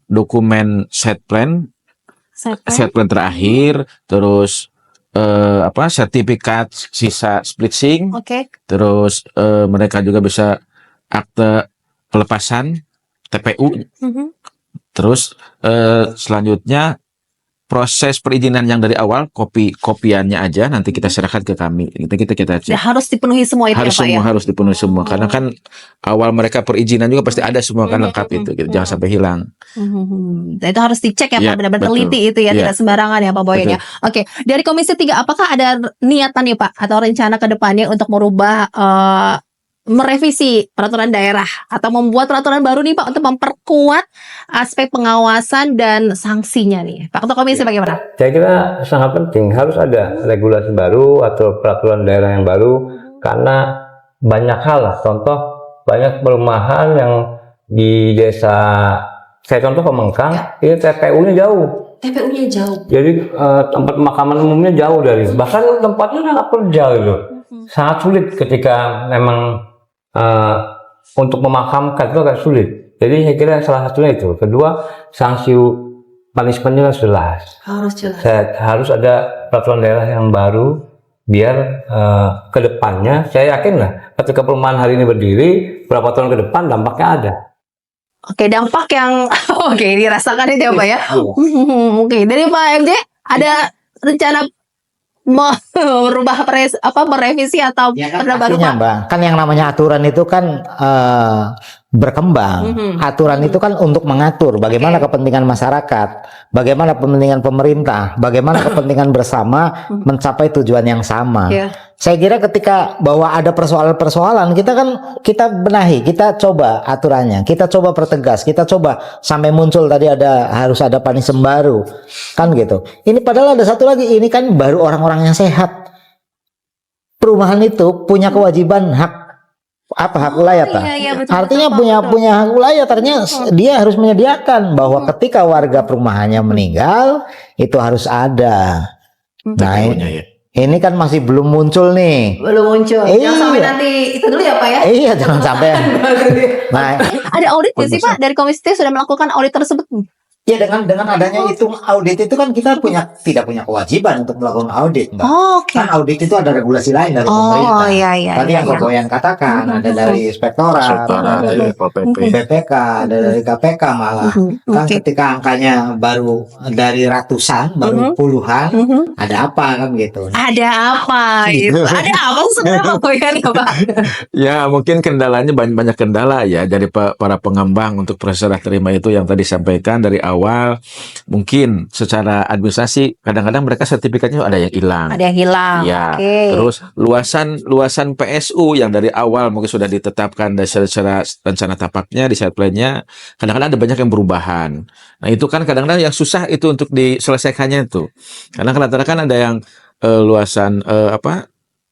dokumen set plan terakhir, terus sertifikat sisa split sync, terus mereka juga bisa akte pelepasan TPU, terus selanjutnya proses perizinan yang dari awal kopiannya aja nanti kita serahkan ke kami. Kita cek. Ya, harus dipenuhi semua itu Harus ya Pak semua ya? harus dipenuhi semua karena kan awal mereka perizinan juga pasti ada semua kan lengkap itu. Gitu. Jangan sampai hilang. Dan itu harus dicek ya Ya, Pak, benar-benar betul. teliti itu ya, Ya. tidak sembarangan ya Pak Boyan ya. Oke, dari Komisi 3 apakah ada niatan nih Pak atau rencana ke depannya untuk merubah merevisi peraturan daerah atau membuat peraturan baru nih Pak untuk memperkuat aspek pengawasan dan sanksinya nih? Pak Ketua Komisi bagaimana? Saya kira sangat penting, harus ada regulasi baru atau peraturan daerah yang baru, karena banyak hal lah. Contoh, banyak perumahan yang di desa, saya contoh Pemengkang, ini TPU-nya jauh. TPU-nya jauh. Jadi tempat pemakaman umumnya jauh dari, bahkan tempatnya sangat terjal gitu. Sangat sulit ketika memang untuk memakamkan itu agak sulit. Jadi saya kira salah satunya itu. Kedua, sanksi punishment-nya harus jelas. Harus jelas. Harus ada peraturan daerah yang baru biar ke depannya, saya yakin lah ketika perumahan hari ini berdiri, beberapa tahun ke depan dampaknya ada. Oke, dampak yang dirasakan itu ya Pak ya. Oke, dari Pak MJ ada rencana merubah merevisi atau perda baru Artinya, Pak? Mbak, kan yang namanya aturan itu kan berkembang. Aturan itu kan untuk mengatur bagaimana kepentingan masyarakat, bagaimana kepentingan pemerintah, bagaimana kepentingan bersama mencapai tujuan yang sama. Yeah. Saya kira ketika bahwa ada persoalan-persoalan, kita benahi, kita coba aturannya, kita coba pertegas, kita coba sampai muncul tadi harus ada punishment baru, kan gitu. Ini padahal ada satu lagi, ini kan baru orang-orang yang sehat. Perumahan itu punya kewajiban hak wilayah. Iya, betul, Artinya betul. punya hak wilayah, artinya dia harus menyediakan bahwa ketika warga perumahannya meninggal itu harus ada. Nah, TPU-nya ya. ini kan masih belum muncul nih. Belum muncul. Iya. Jangan sampai nanti itu dulu ya Pak ya. Iya, jangan sampai. Nah, Ada audit nggak sih Pak dari Komisi 3 sudah melakukan audit tersebut? Ya dengan adanya itu audit itu kan kita tidak punya kewajiban untuk melakukan audit, Mbak. Oh, oke. Kan audit itu ada regulasi lain dari Oh, pemerintah. iya, iya, Tadi iya, yang iya. Kok Boyan katakan ada dari inspektorat, ada dari BPK, ada dari KPK malah. Kan Oke. ketika angkanya baru dari ratusan, baru puluhan, ada apa kan gitu. Ada apa itu? Ada apa sebenarnya Pak Boyan ya Pak? Ya mungkin kendalanya banyak kendala ya dari para pengembang untuk proses serah terima itu yang tadi sampaikan dari awal. Mungkin secara administrasi kadang-kadang mereka sertifikatnya ada yang hilang. Ada yang hilang. Ya, Oke. terus luasan PSU yang dari awal mungkin sudah ditetapkan dari secara rencana tapaknya di site plan-nya, kadang-kadang ada banyak yang perubahan. Nah itu kan kadang-kadang yang susah itu untuk diselesaikannya itu. Karena kadang-kadang kan ada yang luasan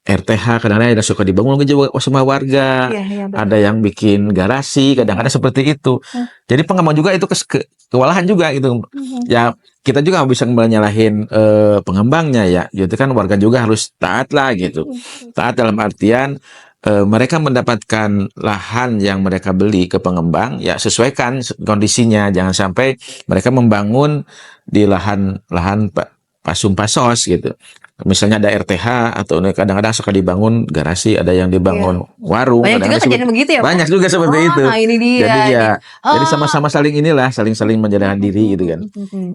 RTH kadang-kadang ada suka dibangun juga sama warga, Iya, iya, betul. ada yang bikin garasi, kadang-kadang seperti itu. Jadi pengembang juga itu kewalahan juga gitu. Ya kita juga nggak bisa menyalahin pengembangnya ya. Jadi kan warga juga harus taat lah gitu. Taat dalam artian mereka mendapatkan lahan yang mereka beli ke pengembang, ya sesuaikan kondisinya. Jangan sampai mereka membangun di lahan pasum pasos gitu. Misalnya ada RTH atau kadang-kadang suka dibangun garasi, ada yang dibangun warung. Banyak juga kadang-kadang kejadian begitu ya, Pak? banyak juga seperti itu. Nah, ini dia. Jadi ya, Oh. jadi sama-sama saling saling menjalankan diri gitu kan.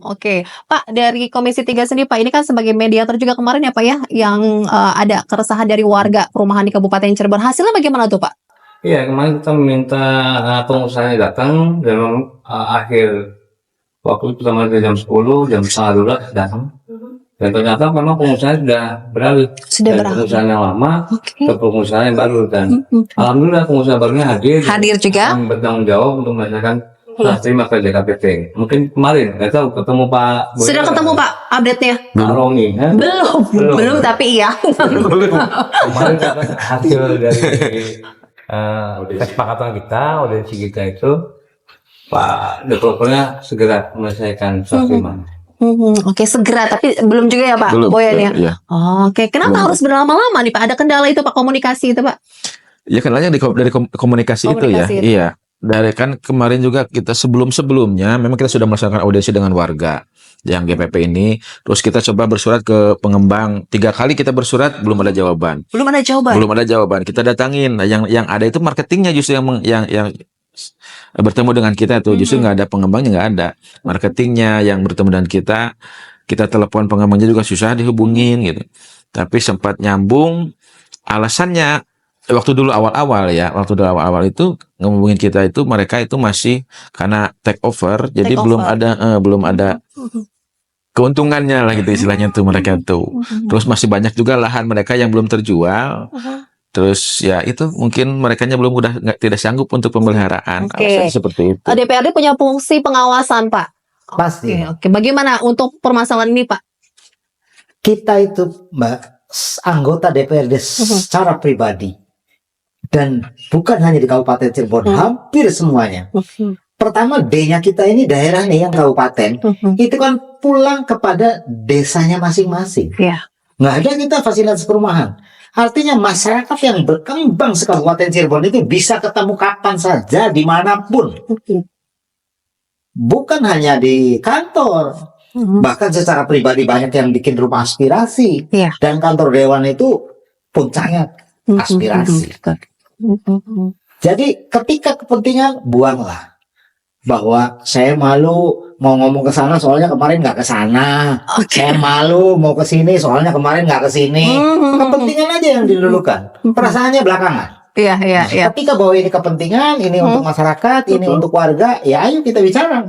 Oke, Pak, dari Komisi 3 sendiri Pak, ini kan sebagai mediator juga kemarin ya Pak ya, yang ada keresahan dari warga perumahan di Kabupaten Cirebon. Hasilnya bagaimana tuh Pak? Iya, kemarin kita meminta pengusahanya datang dan akhir waktu itu kemarin jam 10, jam setengah 12 datang. Dan ternyata memang pengusaha sudah beralih Sudah dari beralih. pengusaha yang lama Oke. ke pengusaha yang baru, dan alhamdulillah pengusaha barunya hadir juga. yang bertanggung jawab untuk melaksanakan serah terima ke JKPT. Mungkin kemarin nggak tahu ketemu Pak Boyan. Sudah ketemu Pak update-nya? Pak Romi, ha? Belum tapi iya. Kemarin kan hasil dari kesepakatan kita, audiensi kita itu Pak developernya segera menyelesaikan serah terima. Oke, segera, tapi belum juga ya Pak Belum, Boyan ya? iya. Oke, kenapa harus berlama-lama nih Pak? Ada kendala itu Pak, komunikasi itu Pak? Ya kendalanya dari komunikasi itu ya. Komunikasi itu. Iya. Dari kan kemarin juga kita sebelumnya memang kita sudah melaksanakan audiensi dengan warga yang GPP ini. Terus kita coba bersurat ke pengembang. 3 kali kita bersurat belum ada jawaban. Belum ada jawaban? Belum ada jawaban. Kita datangin. Nah, yang ada itu marketingnya justru yang bertemu dengan kita tuh. Justru nggak ada pengembangnya, nggak ada. Marketingnya yang bertemu dengan kita. Kita telepon pengembangnya juga susah dihubungin gitu. Tapi sempat nyambung. Alasannya waktu dulu awal-awal itu ngomongin kita itu mereka itu masih karena take over, jadi belum ada keuntungannya lah gitu istilahnya tuh mereka tuh. Terus masih banyak juga lahan mereka yang belum terjual. Terus ya itu mungkin merekanya tidak sanggup untuk pemeliharaan. Oke. Alasannya seperti itu. DPRD punya fungsi pengawasan Pak. Pasti. Oke. Bagaimana untuk permasalahan ini Pak? Kita itu Mbak anggota DPRD secara pribadi dan bukan hanya di Kabupaten Cirebon, hampir semuanya. Pertama, D-nya kita ini daerah nih yang kabupaten, itu kan pulang kepada desanya masing-masing. Iya. Nggak ada kita fasilitas perumahan. Artinya masyarakat yang berkembang se-Kabupaten Cirebon itu bisa ketemu kapan saja, dimanapun. Bukan hanya di kantor, bahkan secara pribadi banyak yang bikin rumah aspirasi. Iya. Dan kantor dewan itu puncaknya aspirasi. Jadi ketika kepentingan, buanglah. Bahwa saya malu mau ngomong ke sana soalnya kemarin nggak ke sana. Saya malu mau ke sini soalnya kemarin nggak ke sini. Kepentingan aja yang dilulukan. Perasaannya belakangan. Iya. Ketika bahwa ini kepentingan, ini untuk masyarakat, ini untuk warga, ya ayo kita bicara.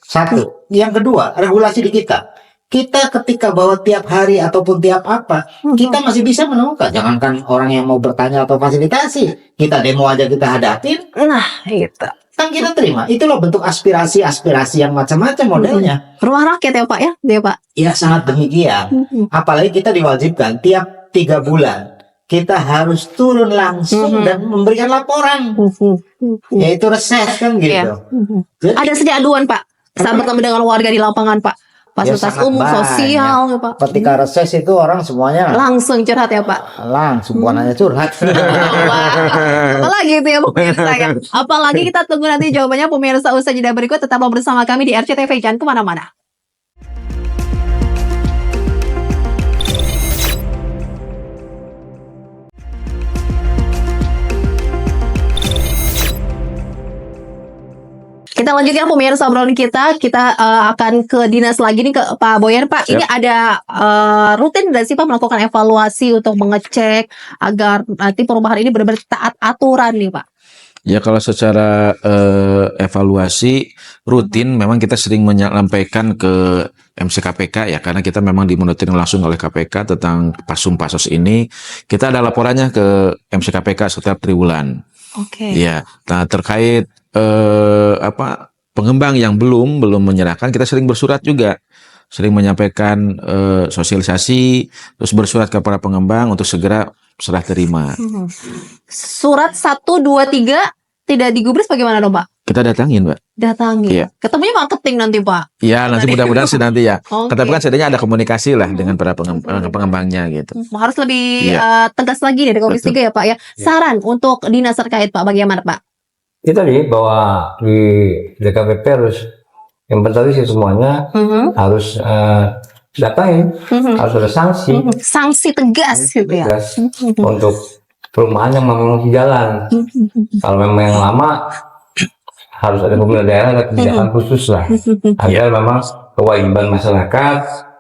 Satu. Yang kedua, regulasi di kita. Kita ketika bahwa tiap hari ataupun tiap apa, kita masih bisa menemukan. Jangankan orang yang mau bertanya atau fasilitasi, kita demo aja kita hadapin, Nah, itu. kan kita terima. Itulah bentuk aspirasi yang macam-macam modelnya. Rumah rakyat ya Pak ya? Iya Pak. Ya sangat demikian. Apalagi kita diwajibkan tiap 3 bulan kita harus turun langsung dan memberikan laporan, yaitu reses kan gitu. Iya. Jadi Ada sedia aduan Pak saat bertemu dengan warga di lapangan Pak. fasilitas sangat umum, banyak. sosial, ya, Pak. Ketika reses itu orang semuanya Langsung curhat ya Pak. langsung bukan hanya curhat. Apalagi itu ya pemirsa ya. Apalagi kita tunggu nanti jawabannya pemirsa usai jeda berikut. Tetaplah bersama kami di RCTV, jangan kemana-mana. Kita lanjutkan pemirsa obrolan kita. Kita akan ke dinas lagi nih, ke Pak Boyan. Pak, ini ada rutin nggak sih Pak melakukan evaluasi untuk mengecek agar nanti perubahan ini benar-benar taat aturan nih Pak? Ya kalau secara evaluasi rutin memang kita sering menyampaikan ke MCKPK ya, karena kita memang dimonitoring langsung oleh KPK tentang pasus ini. Kita ada laporannya ke MCKPK setiap triwulan. Oke. Ya, nah terkait pengembang yang belum menyerahkan, kita sering bersurat juga, sering menyampaikan sosialisasi, terus bersurat kepada pengembang untuk segera serah terima. Surat 1, 2, 3 tidak digubris bagaimana dong Pak? Kita datangin, Mbak. Datangi. Iya. Ketemunya marketing nanti Pak. Ya, nanti mudah-mudahan sih nanti ya. Oke. Tetapi kan setidaknya ada komunikasi lah dengan para pengembangnya gitu. Harus lebih Iya. tegas lagi dari Komisi 3 ya Pak ya. Saran untuk dinas terkait Pak, bagaimana Pak? Itu tadi bahwa di DKPP harus inventarisasi semuanya, harus datangin, harus ada sanksi. Sanksi tegas gitu ya. Tegas untuk perumahan yang memang di jalan. Kalau memang yang lama harus ada pemerintah daerah, ada kebijakan khusus lah. Agar memang kewajiban masyarakat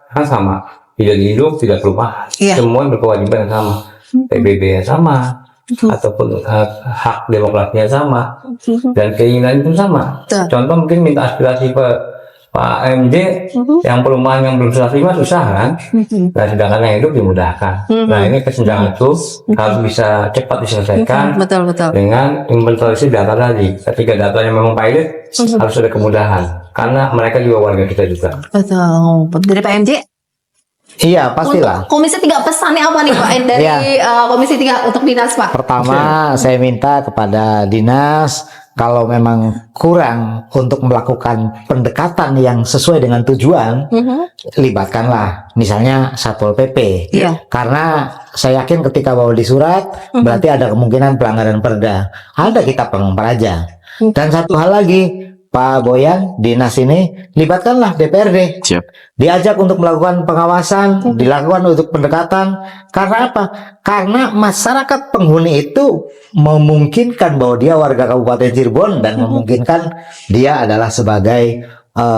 kan sama, tidak hidup, tidak perumahan. Iya. Semua berkewajiban yang sama, PBB yang sama, ataupun hak demokrasinya sama, dan keinginan itu sama. Betul. Contoh mungkin minta aspirasi Pak MJ yang perumahan yang belum serah terima susah kan, nah sedangkan yang hidup dimudahkan. Nah ini kesenjangan itu harus bisa cepat diselesaikan Betul. dengan inventarisasi data tadi. Ketika datanya memang pilot, harus ada kemudahan karena mereka juga warga kita juga. Betul. Dari Pak MJ? Iya, pastilah. Untuk Komisi 3 pesannya apa nih Pak dari Komisi 3 untuk dinas Pak? Pertama, saya minta kepada dinas kalau memang kurang untuk melakukan pendekatan yang sesuai dengan tujuan, libatkanlah misalnya Satpol PP. Iya. Karena saya yakin ketika bawa di surat, berarti ada kemungkinan pelanggaran perda. Ada kita pengempar aja. Dan satu hal lagi, Pak Boyan, dinas ini libatkanlah DPRD. Siap. Diajak untuk melakukan pengawasan, dilakukan untuk pendekatan. Karena apa? Karena masyarakat penghuni itu memungkinkan bahwa dia warga Kabupaten Cirebon dan memungkinkan dia adalah sebagai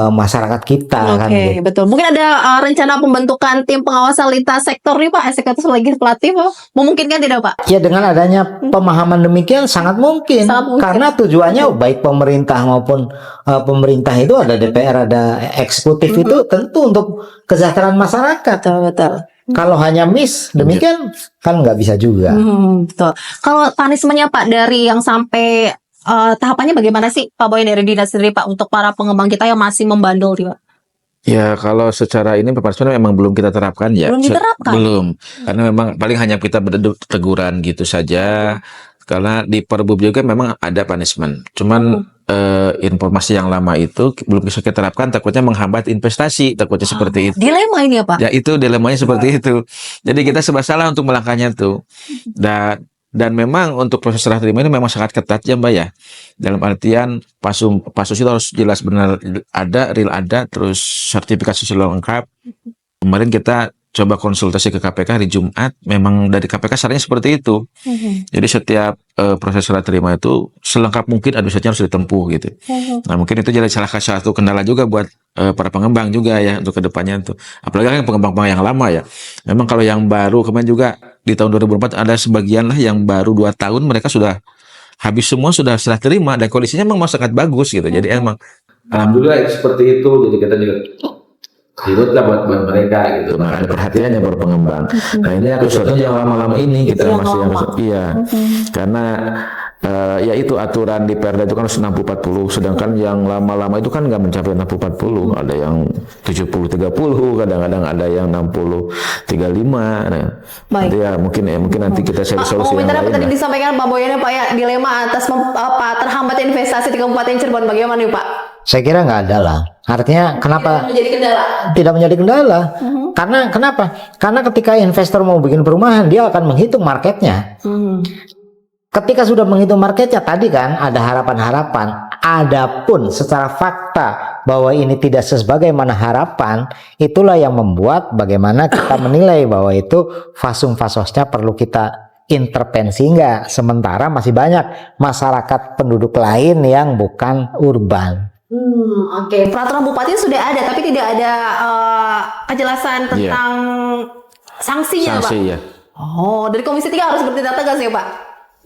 masyarakat kita kan Oke, gitu. betul. Mungkin ada rencana pembentukan tim pengawasan lintas sektor nih Pak, eksekutif legislatif, memungkinkan tidak Pak? Ya dengan adanya pemahaman demikian sangat mungkin. Sangat mungkin. Karena tujuannya baik pemerintah maupun pemerintah itu ada DPR, ada eksekutif itu tentu untuk kesejahteraan masyarakat. Betul. Kalau hanya miss demikian kan nggak bisa juga. Betul. Kalau punishment-nya Pak dari yang sampai tahapannya bagaimana sih Pak Boyan dari dinas sendiri Pak untuk para pengembang kita yang masih membandel nih Pak? Ya kalau secara ini punishment memang belum kita terapkan ya. Belum diterapkan? Belum. Karena memang paling hanya kita teguran gitu saja. Karena di Perbub juga memang ada punishment. Cuman informasi yang lama itu belum bisa kita terapkan, takutnya menghambat investasi, takutnya seperti itu. Dilema ini ya Pak? Ya itu dilemanya seperti itu. Jadi kita serba salah untuk melangkahnya tuh. Dan memang untuk proses serah terima ini memang sangat ketat ya Mbak ya. Dalam artian pasus itu harus jelas benar ada, real ada, terus sertifikasi sosial lengkap. Kemarin kita coba konsultasi ke KPK hari Jumat, memang dari KPK sarannya seperti itu. Jadi setiap proses serah terima itu selengkap mungkin administrasinya harus ditempuh gitu. Nah mungkin itu jadi salah satu kendala juga buat para pengembang juga ya untuk kedepannya tuh. Apalagi kan pengembang yang lama ya. Memang kalau yang baru kemarin juga di tahun 2004 ada sebagian lah yang baru 2 tahun mereka sudah habis semua, sudah serah terima dan kondisinya memang sangat bagus gitu. Jadi emang alhamdulillah seperti itu. Jadi kita juga ribut lah buat mereka gitu. Nah, ada perhatiannya buat pengembang. Nah ini aku yang lama-lama ini kita masih yang karena ya itu aturan di Perda itu kan 60-40, sedangkan yang lama-lama itu kan nggak mencapai 60-40, ada yang 70-30, kadang-kadang ada yang 60-35. Nah, Baik. nanti ya mungkin nanti kita cari Pak, solusi yang komentar apa lain. tadi lah. disampaikan Pak Boyan ya Pak ya, dilema atas terhambat investasi di Kabupaten Cirebon, bagaimana nih Pak? Saya kira nggak ada lah. Artinya kenapa menjadi kendala. tidak menjadi kendala? Karena kenapa? Karena ketika investor mau bikin perumahan, dia akan menghitung marketnya. Ketika sudah menghitung marketnya, tadi kan ada harapan-harapan. Adapun secara fakta bahwa ini tidak sebagaimana harapan, itulah yang membuat bagaimana kita menilai bahwa itu fasum-fasosnya perlu kita intervensi enggak. Sementara masih banyak masyarakat penduduk lain yang bukan urban. Oke. Peraturan bupati sudah ada, tapi tidak ada kejelasan tentang sanksinya, Pak. Sanksi ya. Oh, dari Komisi 3 harus bertindak tegas ya, Pak?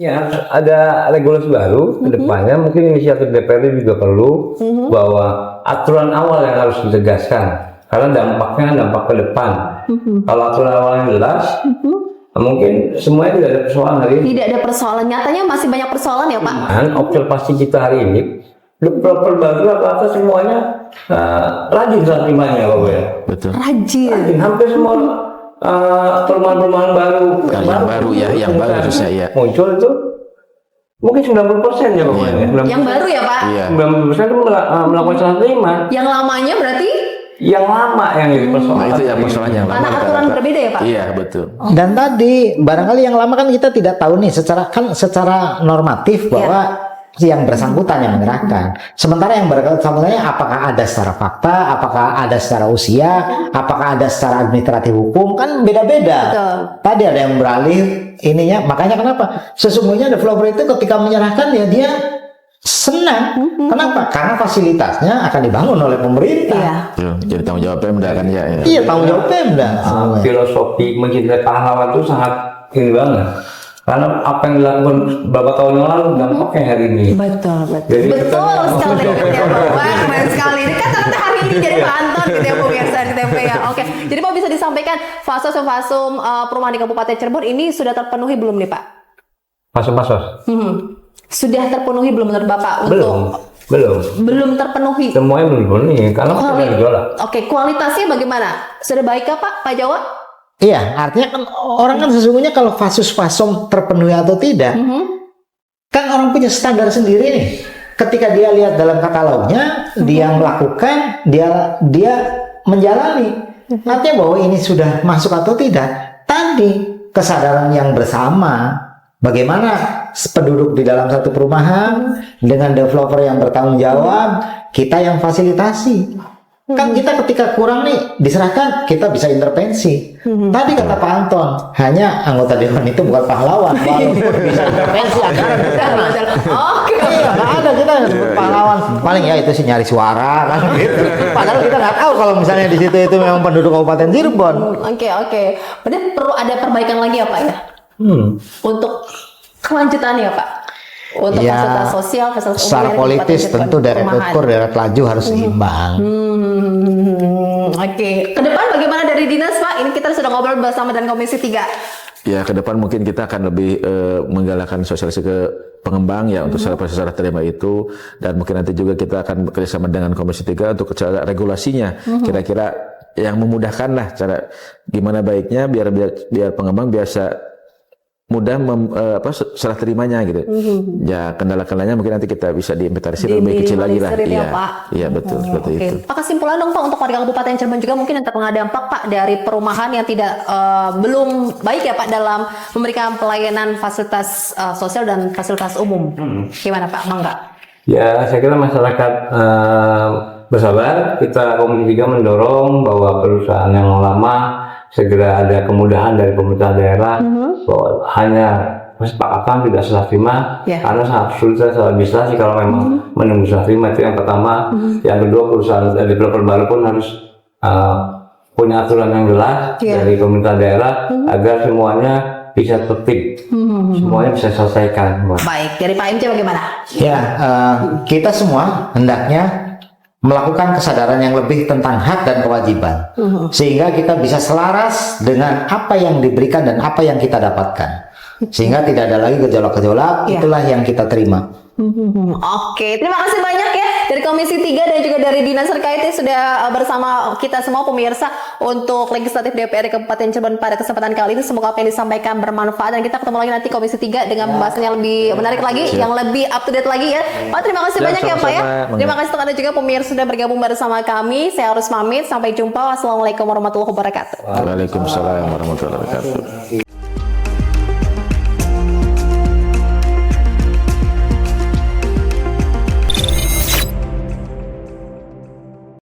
Ya, ada regulasi baru ke depannya, mungkin inisiatif DPRD juga perlu bahwa aturan awal yang harus ditegaskan, karena dampaknya dampak ke depan. Kalau aturan awalnya jelas, mungkin semuanya tidak ada persoalan hari ini. Tidak ada persoalan, nyatanya masih banyak persoalan ya, Pak? Dan observasi kita hari ini, developer baru rata-rata semuanya rajin saat terimanya, Bapak ya. Betul. Rajin. Hampir semua perumahan-perumahan baru Yang baru ya, yang baru khususnya ya. muncul itu mungkin 90% ya Bapak ya. Yang baru ya, Pak? Iya. 90% itu melakukan serah terima. Yang lamanya berarti Yang lama yang jadi persoalan. Nah, itu ya persoalan yang lama. karena aturan rata-rata. berbeda ya, Pak? Iya, betul. Dan tadi barangkali yang lama kan kita tidak tahu nih secara normatif bahwa yang bersangkutan yang menyerahkan. Sementara yang bersangkutannya apakah ada secara fakta, apakah ada secara usia, apakah ada secara administratif hukum, kan beda-beda. Betul. Tadi ada yang beralih ininya, makanya kenapa? Sesungguhnya developer itu ketika menyerahkan ya dia senang. Kenapa? Karena fasilitasnya akan dibangun oleh pemerintah. Iya. Tuh, jadi tanggung jawab Pemda kan ya. Iya, tanggung jawab Pemda. semuanya. Filosofi mencintai pahlawan itu sangat ini banget. Karena apa yang dilakukan beberapa tahun yang lalu dampaknya hari ini. Betul, betul. Jadi Betul kita- sekali ya, Pak. Wah, keren sekali. Ini kan ternyata hari ini jadi pantun gitu ya, pemirsa di TP ya. Oke. Jadi Pak bisa disampaikan fasum-fasum perumahan di Kabupaten Cirebon ini sudah terpenuhi belum nih, Pak? Pasos-pasos. Sudah terpenuhi belum menurut Bapak Belum. untuk Belum. terpenuhi? Semuanya belum dipenuhi karena masih ada gejolak. Oke, kualitasnya bagaimana? Sudah baik Pak Jawa? Iya, artinya kan orang kan sesungguhnya kalau fasus-fasum terpenuhi atau tidak, kan orang punya standar sendiri nih. Ketika dia lihat dalam katalognya, dia melakukan, dia menjalani. Artinya bahwa ini sudah masuk atau tidak. Tadi kesadaran yang bersama, bagaimana penduduk di dalam satu perumahan dengan developer yang bertanggung jawab, kita yang fasilitasi. Kan kita ketika kurang nih diserahkan, kita bisa intervensi. Tadi kata Pak Anton, hanya anggota dewan itu bukan pahlawan, walaupun bisa intervensi anggaran bencana. Oke. Iya, nggak ada kita yang sebut pahlawan. Paling ya itu sih nyari suara kan gitu. Padahal kita nggak tahu kalau misalnya di situ itu memang penduduk Kabupaten Cirebon. Oke. Berarti perlu ada perbaikan lagi ya Pak ya? Untuk kelanjutannya Pak? Untuk Ya, fasilitas sosial, fasilitas umum secara yang di politis Kabupaten Cirebon, tentu deret perumahan. ukur, deret laju harus seimbang. Oke. Ke depan bagaimana dari dinas Pak? Ini kita sudah ngobrol bersama dan Komisi 3. Ya, ke depan mungkin kita akan lebih menggalakkan sosialisasi ke pengembang ya untuk proses serah terima itu, dan mungkin nanti juga kita akan bekerjasama dengan Komisi 3 untuk cara regulasinya. Kira-kira yang memudahkan lah cara gimana baiknya biar pengembang biasa mudah serah terimanya gitu. Ya, kendala-kendalanya mungkin nanti kita bisa diinventarisir lebih kecil lagi lah. Diminimalisir ya, Iya. Pak. Iya, betul seperti Oke. itu. Pak, kesimpulan dong Pak untuk warga Kabupaten Cirebon juga mungkin yang terkena dampak Pak dari perumahan yang tidak belum baik ya Pak dalam memberikan pelayanan fasilitas sosial dan fasilitas umum. Gimana Pak? Mangga? Ya, saya kira masyarakat bersabar. Kita Komisi 3 mendorong bahwa perusahaan yang lama segera ada kemudahan dari pemerintah daerah bahwa hanya kesepakatan tidak serah terima karena sangat sulit sangat administrasi kalau memang menunggu serah terima. Itu yang pertama. Yang kedua, perusahaan developer baru pun harus punya aturan yang jelas dari pemerintah daerah agar semuanya bisa tertib, semuanya bisa selesaikan. Baik, dari Pak MC bagaimana? Ya, kita semua hendaknya melakukan kesadaran yang lebih tentang hak dan kewajiban, sehingga kita bisa selaras dengan apa yang diberikan dan apa yang kita dapatkan, sehingga tidak ada lagi gejolak-gejolak. Itulah yang kita terima. Oke, terima kasih banyak ya dari Komisi 3 dan juga dari dinas terkait yang sudah bersama kita semua pemirsa untuk legislatif DPRD Kabupaten Cirebon pada kesempatan kali ini. Semoga apa yang disampaikan bermanfaat dan kita ketemu lagi nanti Komisi 3 dengan pembahasan yang lebih menarik lagi, yang lebih up to date lagi ya. Pak, terima kasih banyak ya Pak ya. Terima kasih untuk Anda juga pemirsa sudah bergabung bersama kami. Saya harus pamit, sampai jumpa. Wassalamualaikum warahmatullahi wabarakatuh. Waalaikumsalam warahmatullahi wabarakatuh.